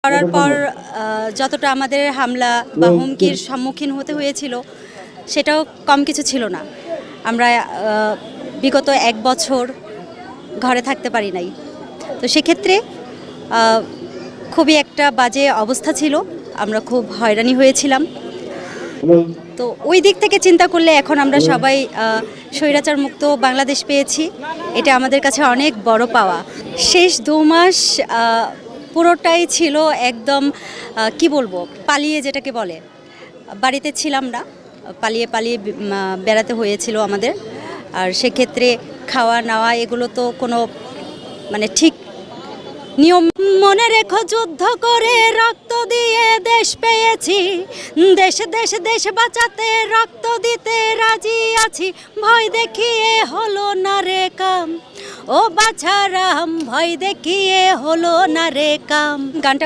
করার পর যতটা আমাদের হামলা বা হুমকির সম্মুখীন হতে হয়েছিল সেটাও কম কিছু ছিল না। আমরা বিগত 1 বছর ঘরে থাকতে পারি নাই। তো সেক্ষেত্রে খুবই একটা বাজে অবস্থা ছিল, আমরা খুব হয়রানি হয়েছিলাম। তো ওই দিক থেকে চিন্তা করলে এখন আমরা সবাই স্বৈরাচার মুক্ত বাংলাদেশ পেয়েছি, এটা আমাদের কাছে অনেক বড় পাওয়া। শেষ 2 মাস পুরোটাই ছিল একদম কি বলবো, পালিয়ে, যেটাকে বলে বাড়িতে ছিলাম না, পালিয়ে পালিয়ে বেড়াতে হয়েছিল আমাদের। আর সেক্ষেত্রে খাওয়া নাওয়া এগুলো তো কোনো মানে ঠিক নিয়ম। মনে রেখো যুদ্ধ করে রক্ত দিয়ে দেশ পেয়েছি, দেশ দেশ দেশ বাঁচাতে রক্ত দিতে রাজি আছি। ভয় দেখিয়ে হলো না রে কাম, ও বাছারাম ভয় দেখিয়ে হলো না রে কাম। গানটা